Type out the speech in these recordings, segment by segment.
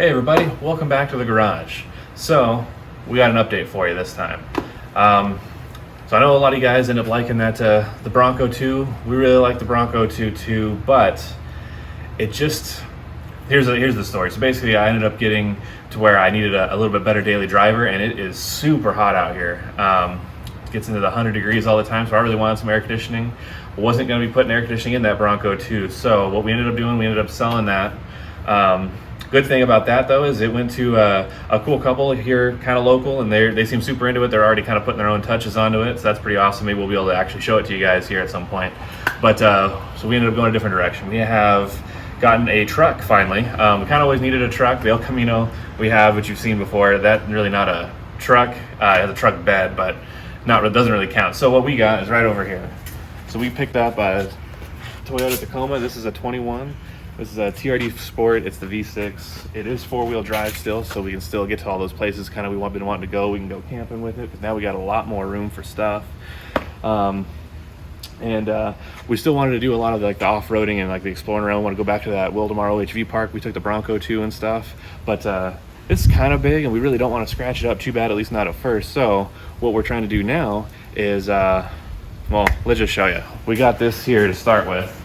Hey everybody, welcome back to the garage. So, we got an update for you this time. So I know a lot of you guys end up liking that the Bronco 2. We really like the Bronco 2 too, but it just, here's the story. So basically I ended up getting to where I needed a little bit better daily driver, and it is super hot out here. It gets into the 100 degrees all the time, so I really wanted some air conditioning. Wasn't going to be putting air conditioning in that Bronco 2, so what we ended up doing, we ended up selling that. Good thing about that though is it went to a cool couple here, kind of local, and they seem super into it. They're already kind of putting their own touches onto it, so that's pretty awesome. Maybe we'll be able to actually show it to you guys here at some point. But so we ended up going a different direction. We have gotten a truck finally. We kind of always needed a truck. The El Camino we have, which you've seen before, that really not a truck. It has a truck bed, but doesn't really count. So what we got is right over here. So we picked up a Toyota Tacoma. This is a 21. This is a TRD Sport. It's the V6. It is four-wheel drive still, so we can still get to all those places kind of we've been wanting to go. We can go camping with it because now we got a lot more room for stuff. We still wanted to do a lot of the off-roading and the exploring around. We want to go back to that Wildemar OHV park. We took the Bronco 2 and stuff, but it's kind of big and we really don't want to scratch it up too bad, at least not at first. So what we're trying to do now is, well, let's just show you. We got this here to start with.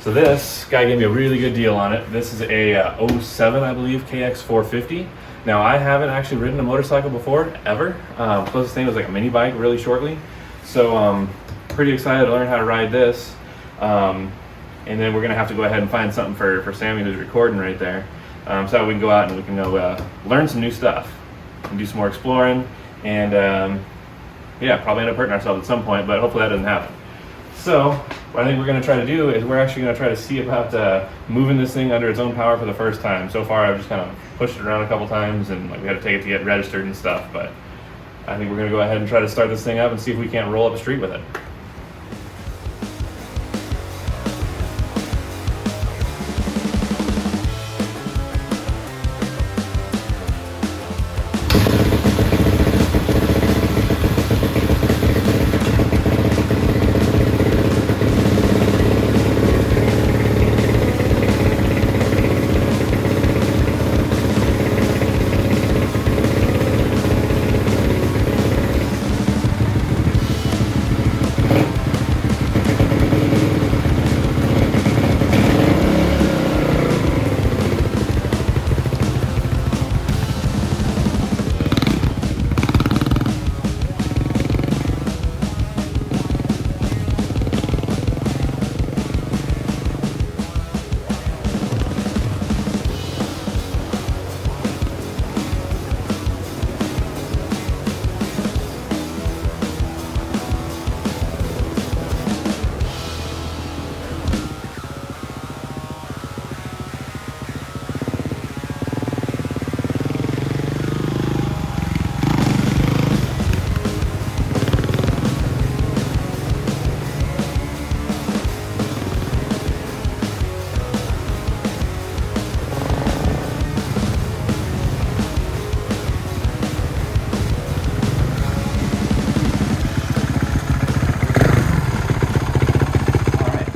So this guy gave me a really good deal on it. This is a 07, I believe, KX450. Now, I haven't actually ridden a motorcycle before, ever. Closest thing was a mini bike really shortly. So pretty excited to learn how to ride this. And then we're gonna have to go ahead and find something for Sammy who's recording right there. So that we can go out and we can go learn some new stuff and do some more exploring. And yeah, probably end up hurting ourselves at some point, but hopefully that doesn't happen. So what I think we're going to try to do is we're actually going to try to see about moving this thing under its own power for the first time. So far I've just kind of pushed it around a couple times and we had to take it to get registered and stuff, but I think we're going to go ahead and try to start this thing up and see if we can't roll up a street with it.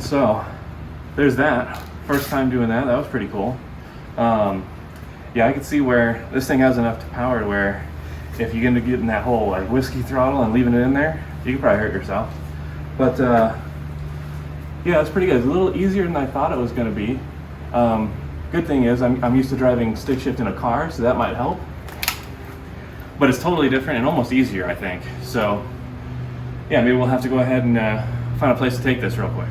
So there's that. First time doing that. That was pretty cool. Yeah, I could see where this thing has enough power to where if you end up getting that whole whiskey throttle and leaving it in there, you could probably hurt yourself. But yeah, it's pretty good. It's a little easier than I thought it was going to be. Good thing is I'm used to driving stick shift in a car, so that might help. But it's totally different and almost easier, I think. So yeah, maybe we'll have to go ahead and find a place to take this real quick.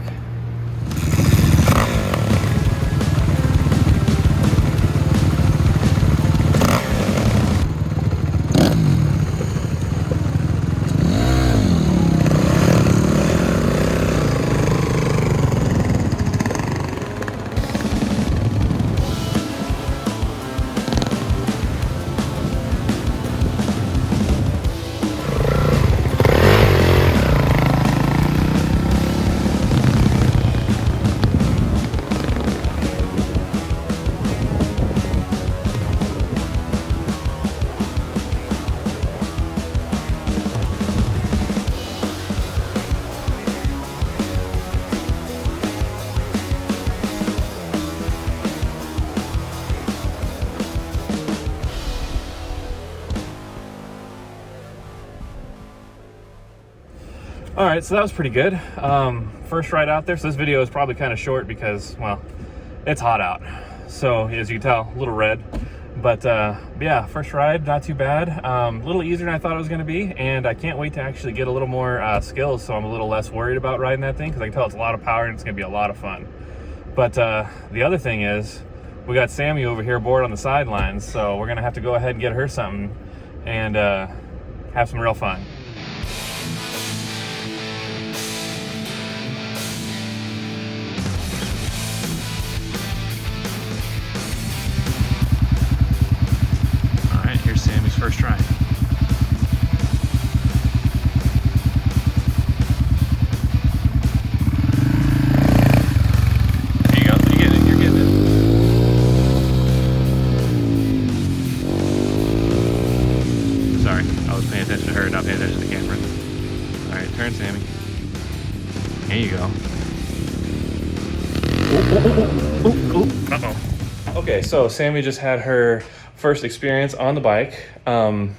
All right, so that was pretty good. First ride out there. So this video is probably kind of short because, well, it's hot out. So as you can tell, a little red. But yeah, first ride, not too bad. A little easier than I thought it was going to be, and I can't wait to actually get a little more skills, so I'm a little less worried about riding that thing, because I can tell it's a lot of power and it's going to be a lot of fun. But the other thing is, we got Sammy over here bored on the sidelines, so we're going to have to go ahead and get her something and have some real fun. Here's Sammy's first try. There you go. You're getting it. You're getting it. Sorry, I was paying attention to her, not paying attention to the camera. All right, turn, Sammy. There you go. Uh-oh. Okay, so Sammy just had her first experience on the bike, well,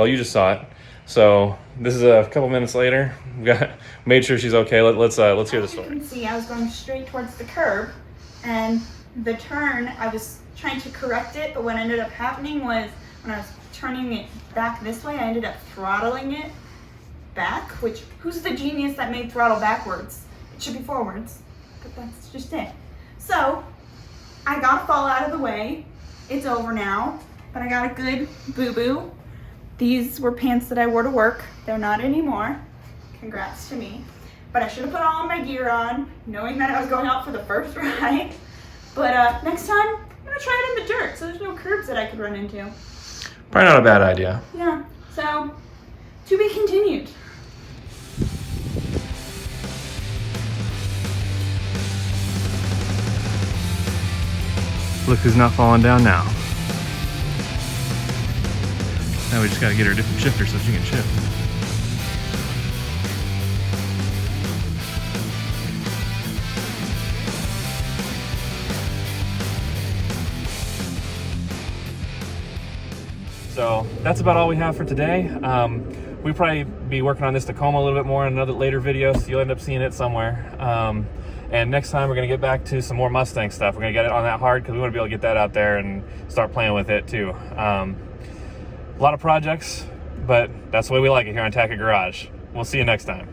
you just saw it. So this is a couple minutes later. We got made sure she's okay. Let's hear the story. As you can see, I was going straight towards the curb, and the turn, I was trying to correct it, but what ended up happening was when I was turning it back this way, I ended up throttling it back. Which, who's the genius that made throttle backwards? It should be forwards, but that's just it. So I got to fall out of the way. It's over now, but I got a good boo-boo. These were pants that I wore to work. They're not anymore. Congrats to me. But I should have put all of my gear on, knowing that I was going out for the first ride. But next time, I'm gonna try it in the dirt, so there's no curbs that I could run into. Probably not a bad idea. Yeah, so to be continued. Look who's not falling down now. Now we just gotta get her a different shifter so she can shift. So that's about all we have for today. We'll probably be working on this Tacoma a little bit more in another later video, so you'll end up seeing it somewhere. And next time we're going to get back to some more Mustang stuff. We're going to get it on that hard because we want to be able to get that out there and start playing with it too. A lot of projects, but that's the way we like it here on Tack It Garage. We'll see you next time.